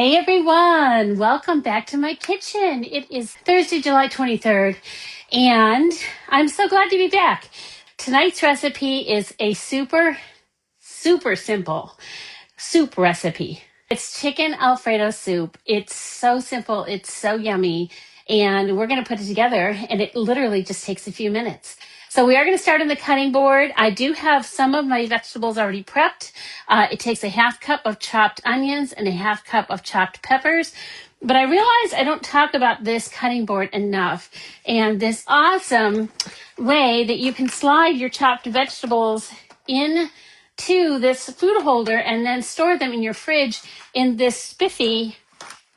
Hey everyone, welcome back to my kitchen. It is Thursday, July 23rd, and I'm so glad to be back. Tonight's recipe is a super simple soup recipe. It's chicken Alfredo soup. It's so simple, it's so yummy, and we're going to put it together, and it literally just takes a few minutes. So we are going to start on the cutting board. I do have some of my vegetables already prepped. It takes a half cup of chopped onions and a half cup of chopped peppers. But I realize I don't talk about this cutting board enough, and this awesome way that you can slide your chopped vegetables in to this food holder and then store them in your fridge in this spiffy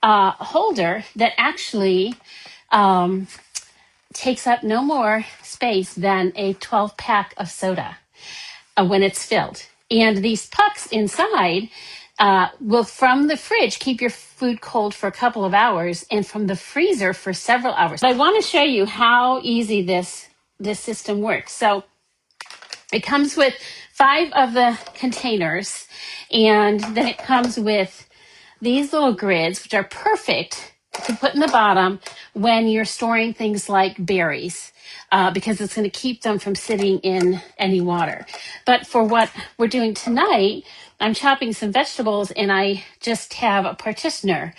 holder that actually takes up no more space than a 12-pack of soda when it's filled. And these pucks inside will, from the fridge, keep your food cold for a couple of hours, and from the freezer for several hours. I want to show you how easy this system works. So it comes with 5 of the containers, and then it comes with these little grids, which are perfect to put in the bottom when you're storing things like berries, because it's going to keep them from sitting in any water. But for what we're doing tonight, I'm chopping some vegetables, and I just have a partitioner.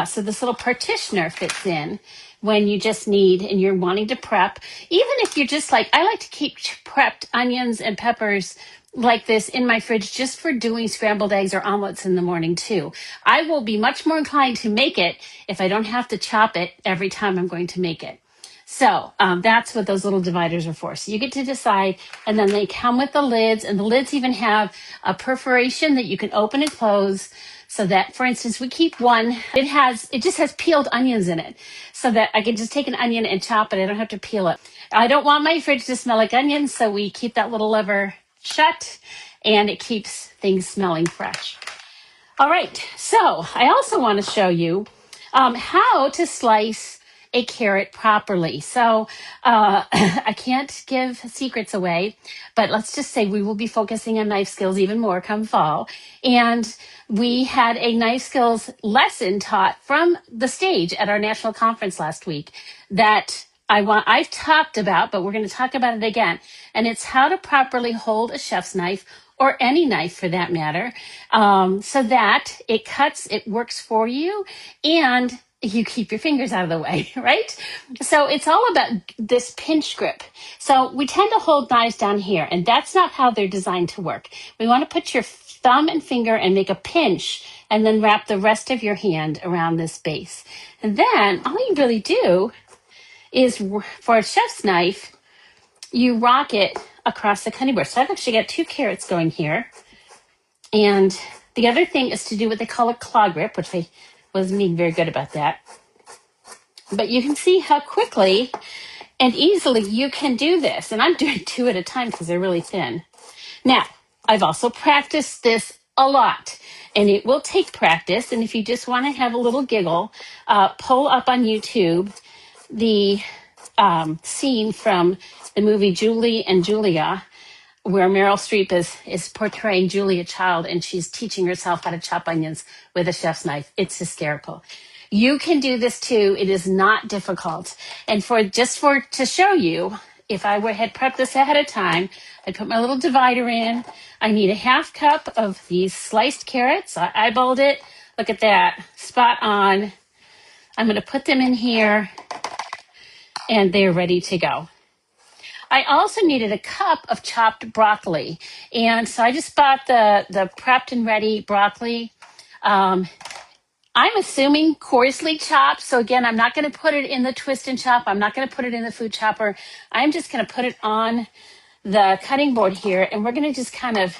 So this little partitioner fits in when you just need and you're wanting to prep. Even if you're just like, I like to keep prepped onions and peppers like this in my fridge just for doing scrambled eggs or omelets in the morning too. I will be much more inclined to make it if I don't have to chop it every time I'm going to make it. So that's what those little dividers are for. So you get to decide, and then they come with the lids, and the lids even have a perforation that you can open and close, so that, for instance, we keep one. It just has peeled onions in it, so that I can just take an onion and chop it. I don't have to peel it. I don't want my fridge to smell like onions, so we keep that little lever shut, and it keeps things smelling fresh. All right, so I also want to show you how to slice a carrot properly. So I can't give secrets away, but let's just say we will be focusing on knife skills even more come fall. And we had a knife skills lesson taught from the stage at our national conference last week that I've talked about, but we're going to talk about it again. And it's how to properly hold a chef's knife, or any knife for that matter, so that it cuts, it works for you, and you keep your fingers out of the way, right? So it's all about this pinch grip. So we tend to hold knives down here, and that's not how they're designed to work. We want to put your thumb and finger and make a pinch, and then wrap the rest of your hand around this base. And then all you really do is, for a chef's knife, you rock it across the cutting board. So I've actually got 2 carrots going here. And the other thing is to do what they call a claw grip, which I wasn't being very good about that. But you can see how quickly and easily you can do this. And I'm doing 2 at a time because they're really thin. Now, I've also practiced this a lot, and it will take practice. And if you just want to have a little giggle, pull up on YouTube the scene from the movie Julie and Julia, where Meryl Streep is portraying Julia Child, and she's teaching herself how to chop onions with a chef's knife. It's hysterical. You can do this too. It is not difficult. And to show you, if I had prepped this ahead of time, I'd put my little divider in. I need a half cup of these sliced carrots. I eyeballed it. Look at that. Spot on. I'm going to put them in here, and they're ready to go. I also needed a cup of chopped broccoli. And so I just bought the prepped and ready broccoli. I'm assuming coarsely chopped. So again, I'm not going to put it in the twist and chop. I'm not going to put it in the food chopper. I'm just going to put it on the cutting board here. And we're going to just kind of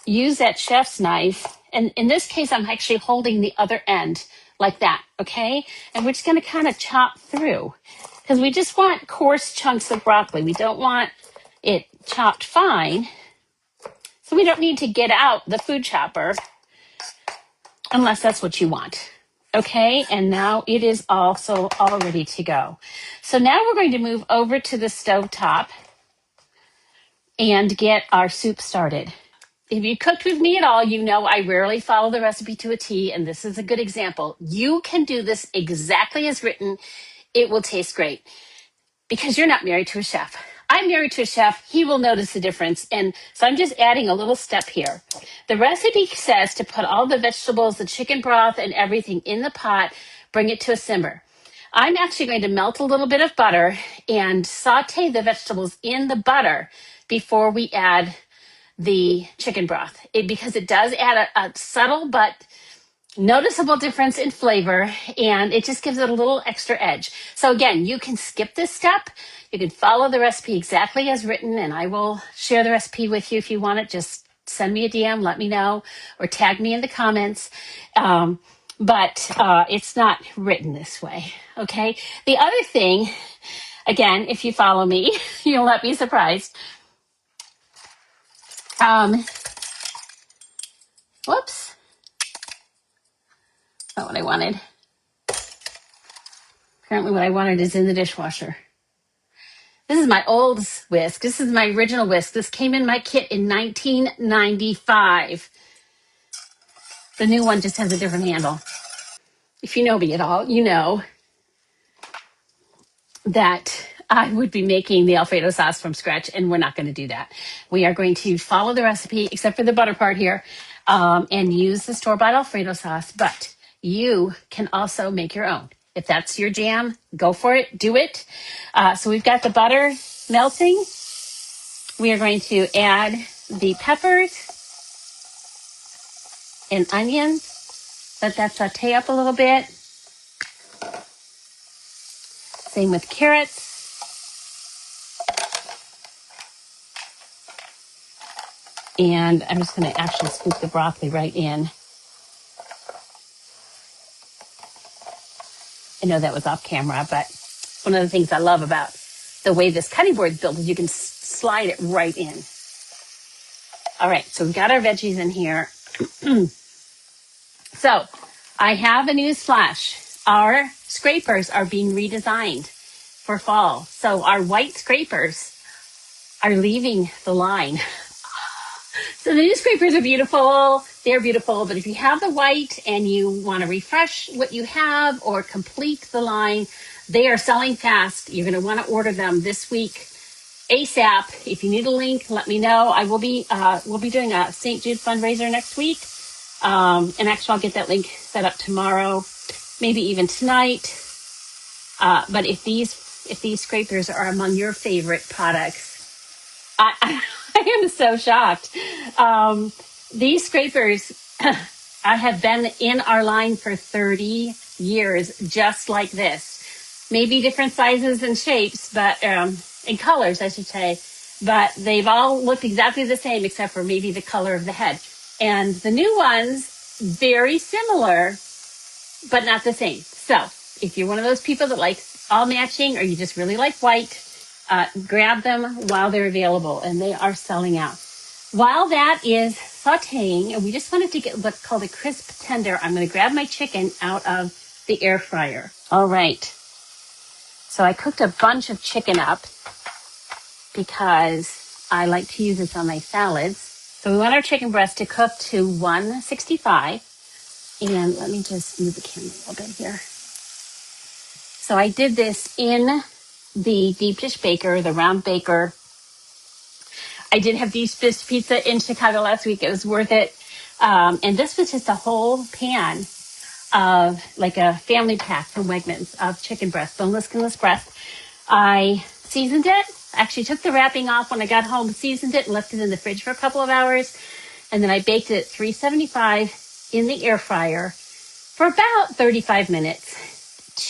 use that chef's knife. And in this case, I'm actually holding the other end like that, okay? And we're just going to kind of chop through, because we just want coarse chunks of broccoli. We don't want it chopped fine. So we don't need to get out the food chopper unless that's what you want. Okay, and now it is also all ready to go. So now we're going to move over to the stovetop and get our soup started. if you cooked with me at all, you know I rarely follow the recipe to a T, and this is a good example. You can do this exactly as written. It will taste great because you're not married to a chef. I'm married to a chef. He will notice the difference. And so I'm just adding a little step here. The recipe says to put all the vegetables, the chicken broth, and everything in the pot, bring it to a simmer. I'm actually going to melt a little bit of butter and saute the vegetables in the butter before we add the chicken broth, because it does add a subtle but noticeable difference in flavor, and it just gives it a little extra edge. So again, you can skip this step. You can follow the recipe exactly as written, and I will share the recipe with you if you want it. Just send me a DM, let me know, or tag me in the comments. But it's not written this way, okay? The other thing, again, if you follow me, you'll not be surprised. Whoops. Not what I wanted. Apparently what I wanted is in the dishwasher. This is my old whisk. This is my original whisk. This came in my kit in 1995. The new one just has a different handle. If you know me at all, you know that I would be making the Alfredo sauce from scratch, and we're not going to do that. We are going to follow the recipe, except for the butter part here, and use the store-bought Alfredo sauce, but you can also make your own. If that's your jam, go for it, do it. So we've got the butter melting. We are going to add the peppers and onions. Let that saute up a little bit. Same with carrots. And I'm just going to actually scoop the broccoli right in. I know that was off camera, but one of the things I love about the way this cutting board is built is you can slide it right in. All right, so we've got our veggies in here. So I have a news flash. Our scrapers are being redesigned for fall. So our white scrapers are leaving the line. So the new scrapers are beautiful. They're beautiful. But if you have the white and you want to refresh what you have or complete the line, they are selling fast. You're going to want to order them this week ASAP. If you need a link, let me know. I will be, we'll be doing a St. Jude fundraiser next week. And actually I'll get that link set up tomorrow, maybe even tonight. But if these scrapers are among your favorite products, I am so shocked. These scrapers I have been in our line for 30 years, just like this. Maybe different sizes and shapes, but and colors, I should say. But they've all looked exactly the same, except for maybe the color of the head. And the new ones, very similar, but not the same. So if you're one of those people that likes all matching, or you just really like white, grab them while they're available, and they are selling out. While that is sauteing, and we just wanted to get what's called a crisp tender, I'm going to grab my chicken out of the air fryer. All right. So I cooked a bunch of chicken up because I like to use this on my salads. So we want our chicken breast to cook to 165. And let me just move the camera a little bit here. So I did this in the deep dish baker, the round baker. I did have deep dish pizza in Chicago last week. It was worth it. And this was just a whole pan of like a family pack from Wegmans of chicken breast, boneless, skinless breast. I seasoned it. Actually took the wrapping off when I got home, seasoned it, and left it in the fridge for a couple of hours. And then I baked it at 375 in the air fryer for about 35 minutes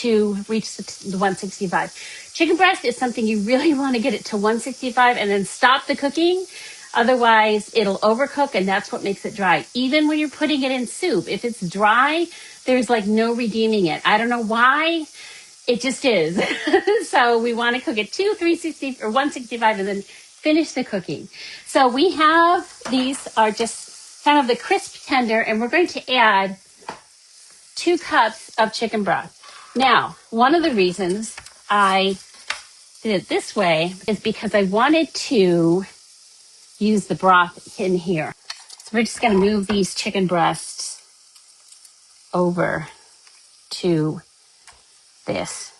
to reach the 165. Chicken breast is something you really want to get it to 165 and then stop the cooking. Otherwise, it'll overcook, and that's what makes it dry. Even when you're putting it in soup, if it's dry, there's like no redeeming it. I don't know why. It just is. So we want to cook it to 360 or 165 and then finish the cooking. So we have, these are just kind of the crisp tender, and we're going to add 2 cups of chicken broth. Now, one of the reasons I did it this way is because I wanted to use the broth in here. We're just going to move these chicken breasts over to this.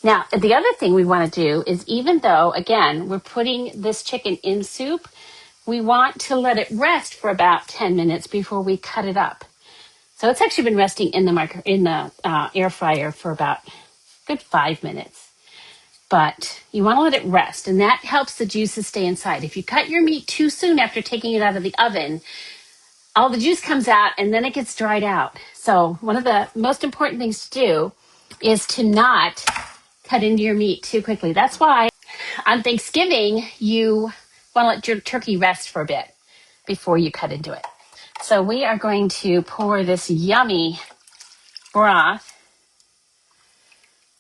Now, the other thing we want to do is, even though, again, we're putting this chicken in soup, we want to let it rest for about 10 minutes before we cut it up. So it's actually been resting in the air fryer for about a good 5 minutes. But you want to let it rest, and that helps the juices stay inside. If you cut your meat too soon after taking it out of the oven, all the juice comes out and then it gets dried out. So one of the most important things to do is to not cut into your meat too quickly. That's why on Thanksgiving, you want to let your turkey rest for a bit before you cut into it. So we are going to pour this yummy broth,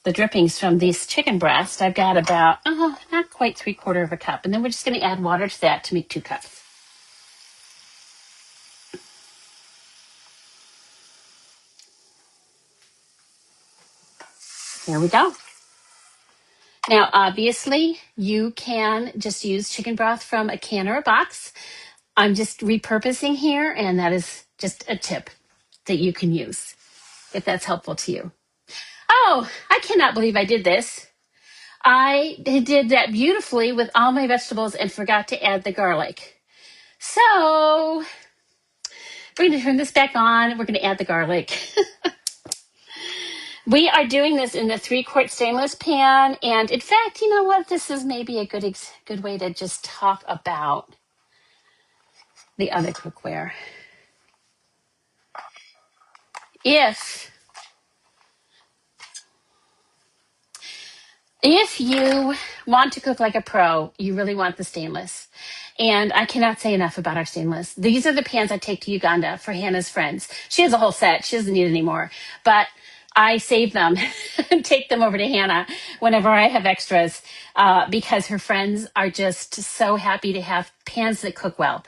the drippings from these chicken breasts. I've got about, not quite 3/4 of a cup. And then we're just going to add water to that to make 2 cups. There we go. Now, obviously, you can just use chicken broth from a can or a box. I'm just repurposing here, and that is just a tip that you can use if that's helpful to you. Oh, I cannot believe I did this. I did that beautifully with all my vegetables and forgot to add the garlic. So we're going to turn this back on. We're going to add the garlic. We are doing this in the 3-quart stainless pan. And in fact, you know what? This is maybe a good way to just talk about the other cookware. If you want to cook like a pro, you really want the stainless. And I cannot say enough about our stainless. These are the pans I take to Uganda for Hannah's friends. She has a whole set. She doesn't need any more. But I save them and take them over to Hannah whenever I have extras because her friends are just so happy to have pans that cook well.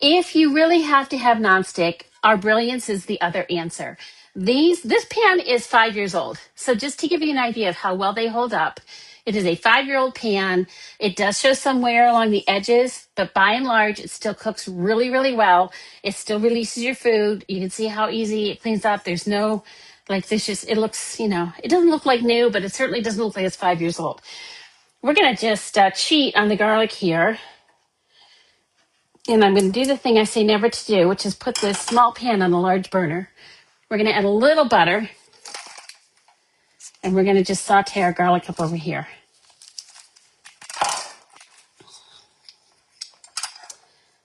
If you really have to have nonstick, our Brilliance is the other answer. This pan is 5 years old. So just to give you an idea of how well they hold up, it is a 5-year-old pan. It does show some wear along the edges, but by and large, it still cooks really, really well. It still releases your food. You can see how easy it cleans up. There's no, it looks, it doesn't look like new, but it certainly doesn't look like it's 5 years old. We're going to just cheat on the garlic here. And I'm going to do the thing I say never to do, which is put this small pan on a large burner. We're going to add a little butter. And we're going to just saute our garlic up over here.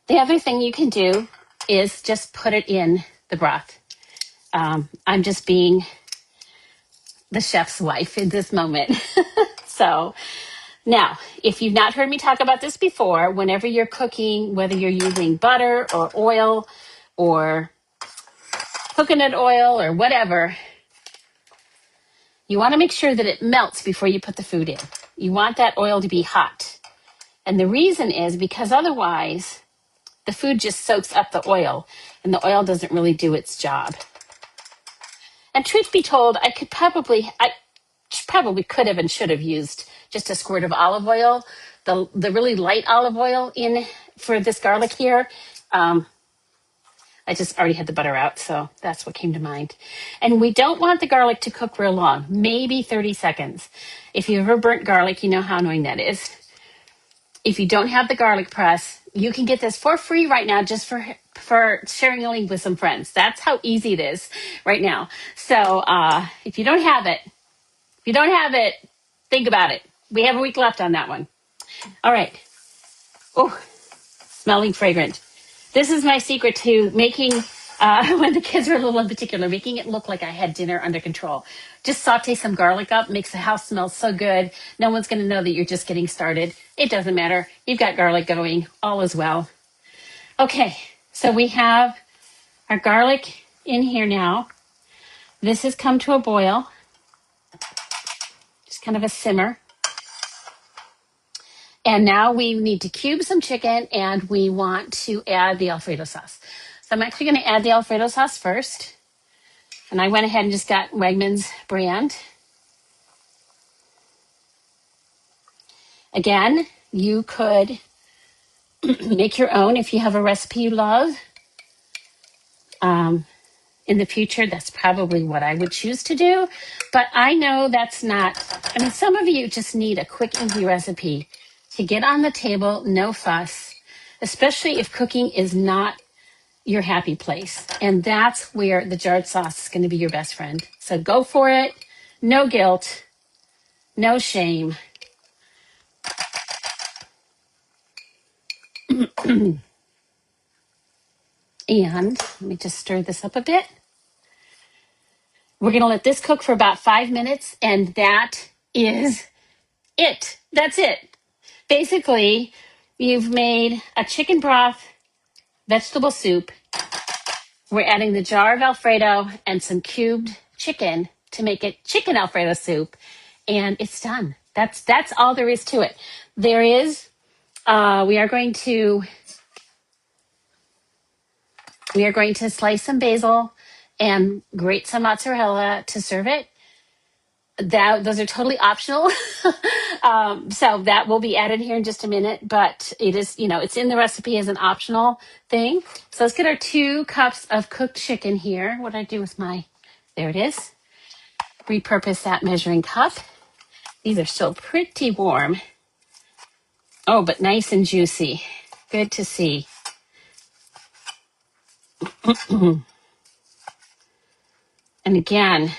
The other thing you can do is just put it in the broth. I'm just being the chef's wife in this moment. So now, if you've not heard me talk about this before, whenever you're cooking, whether you're using butter or oil or coconut oil or whatever, you want to make sure that it melts before you put the food in. You want that oil to be hot. And the reason is because otherwise the food just soaks up the oil and the oil doesn't really do its job. And truth be told, I probably could have and should have used just a squirt of olive oil, the really light olive oil in for this garlic here. I just already had the butter out, so that's what came to mind. And we don't want the garlic to cook real long, maybe 30 seconds. If you ever burnt garlic, you know how annoying that is. If you don't have the garlic press, you can get this for free right now just for sharing a link with some friends. That's how easy it is right now. So if you don't have it, think about it. We have a week left on that one. All right. Oh, smelling fragrant. This is my secret to making, when the kids are little in particular, making it look like I had dinner under control. Just saute some garlic up, makes the house smell so good. No one's going to know that you're just getting started. It doesn't matter. You've got garlic going. All is well. Okay, so we have our garlic in here now. This has come to a boil. Just kind of a simmer. And now we need to cube some chicken and we want to add the Alfredo sauce. So I'm actually going to add the Alfredo sauce first. And I went ahead and just got Wegmans brand. Again, you could make your own if you have a recipe you love. In the future, that's probably what I would choose to do. But I know that's not, I mean, some of you just need a quick, easy recipe to get on the table, no fuss, especially if cooking is not your happy place. And that's where the jarred sauce is going to be your best friend. So go for it. No guilt, no shame. And let me just stir this up a bit. We're going to let this cook for about 5 minutes, and that is it. That's it. Basically, you've made a chicken broth vegetable soup. We're adding the jar of Alfredo and some cubed chicken to make it chicken Alfredo soup, and it's done. That's all there is to it. There is, we are going to slice some basil and grate some mozzarella to serve it. Those are totally optional. So that will be added here in just a minute, but it is, it's in the recipe as an optional thing. So let's get our 2 cups of cooked chicken here. What did I do with there it is. Repurpose that measuring cup. These are still pretty warm. Oh, but nice and juicy. Good to see. And again,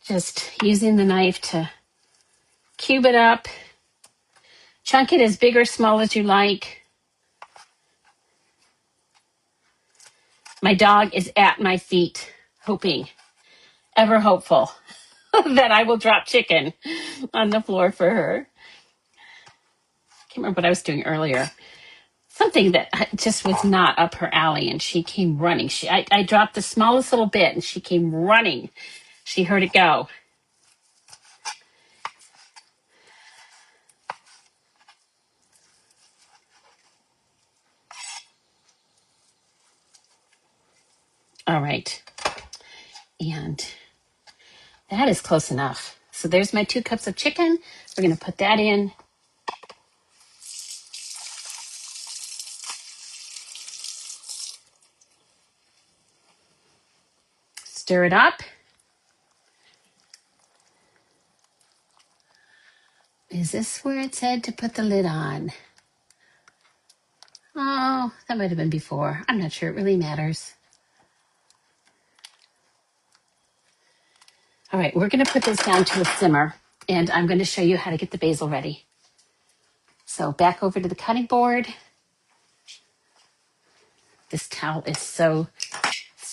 just using the knife to cube it up. Chunk it as big or small as you like. My dog is at my feet, hoping, ever hopeful, that I will drop chicken on the floor for her. I can't remember what I was doing earlier. Something that just was not up her alley, and she came running. I dropped the smallest little bit, and she came running. She heard it go. All right. And that is close enough. So there's my 2 cups of chicken. We're going to put that in. Stir it up. Is this where it said to put the lid on? Oh, that might have been before. I'm not sure. It really matters. All right, we're going to put this down to a simmer, and I'm going to show you how to get the basil ready. So back over to the cutting board. This towel is so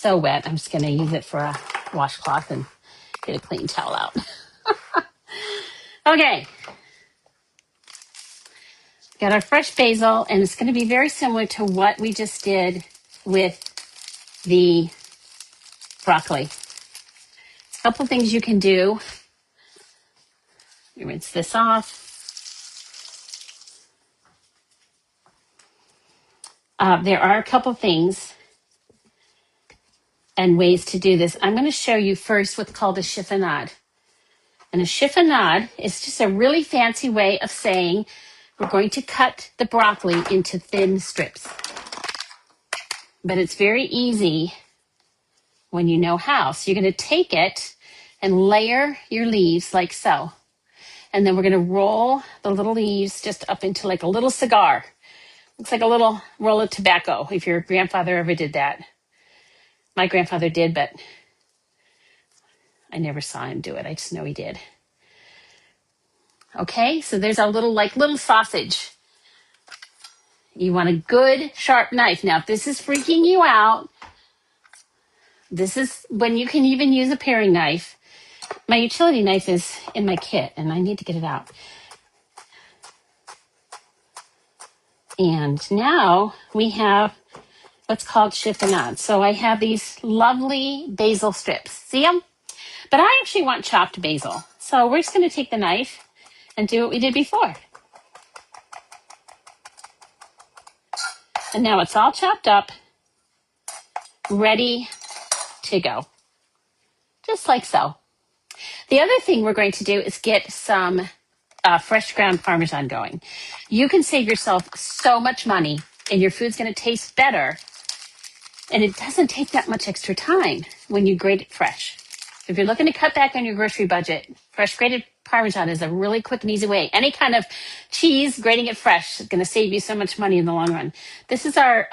wet. I'm just going to use it for a washcloth and get a clean towel out. Okay. Got our fresh basil, and it's going to be very similar to what we just did with the broccoli. A couple things you can do. You rinse this off. There are a couple things and ways to do this. I'm going to show you first what's called a chiffonade. And a chiffonade is just a really fancy way of saying we're going to cut the broccoli into thin strips. But it's very easy when you know how. So you're going to take it and layer your leaves like so. And then we're going to roll the little leaves just up into like a little cigar. Looks like a little roll of tobacco, if your grandfather ever did that. My grandfather did, but I never saw him do it. I just know he did. Okay, so there's our little sausage. You want a good, sharp knife. Now, if this is freaking you out, this is when you can even use a paring knife. My utility knife is in my kit, and I need to get it out. And now we have what's called chiffonade. So I have these lovely basil strips. See them? But I actually want chopped basil. So we're just going to take the knife and do what we did before. And now it's all chopped up, ready to go. Just like so. The other thing we're going to do is get some fresh ground Parmesan going. You can save yourself so much money, and your food's going to taste better And it doesn't take that much extra time when you grate it fresh. If you're looking to cut back on your grocery budget, fresh grated Parmesan is a really quick and easy way. Any kind of cheese, grating it fresh is going to save you so much money in the long run. This is our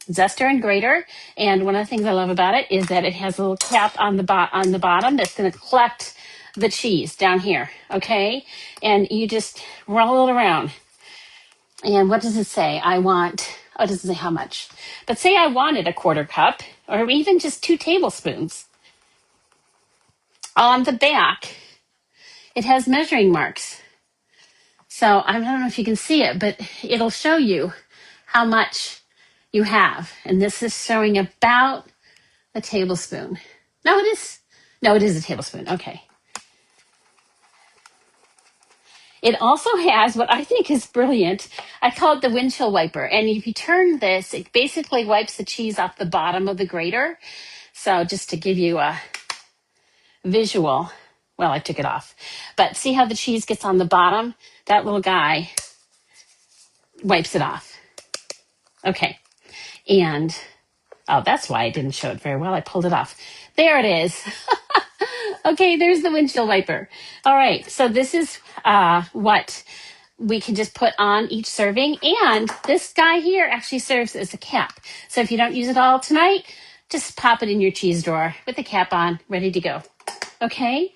zester and grater, and one of the things I love about it is that it has a little cap on the bottom that's going to collect the cheese down here, okay? And you just roll it around. And what does it say? It doesn't say how much. But say I wanted a quarter cup or even just 2 tablespoons. On the back, it has measuring marks. So I don't know if you can see it, but it'll show you how much you have. And this is showing about a tablespoon. No, it is. No, it is a tablespoon. Okay. It also has what I think is brilliant. I call it the windshield wiper. And if you turn this, it basically wipes the cheese off the bottom of the grater. So just to give you a visual, well, I took it off. But see how the cheese gets on the bottom? That little guy wipes it off. Okay. And, oh, that's why I didn't show it very well. I pulled it off. There it is. Okay, there's the windshield wiper. All right, so this is what we can just put on each serving. And this guy here actually serves as a cap. So if you don't use it all tonight, just pop it in your cheese drawer with the cap on, ready to go. Okay,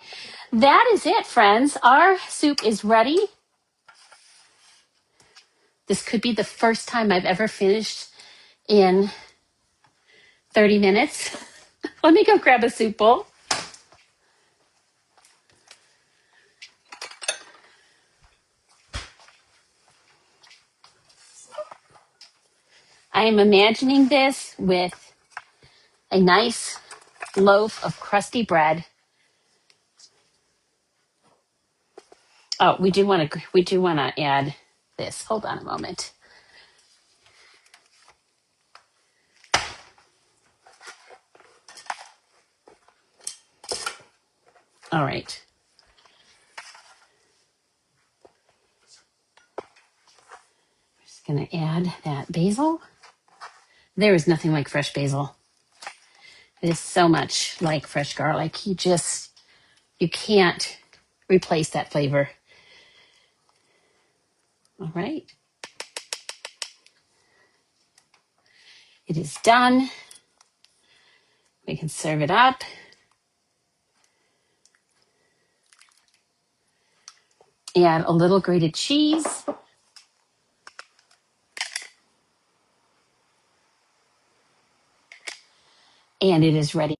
that is it, friends. Our soup is ready. This could be the first time I've ever finished in 30 minutes. Let me go grab a soup bowl. I am imagining this with a nice loaf of crusty bread. Oh, we do want to add this. Hold on a moment. All right. I'm just going to add that basil. There is nothing like fresh basil. It is so much like fresh garlic. You can't replace that flavor. All right. It is done. We can serve it up. Add a little grated cheese. And it is ready.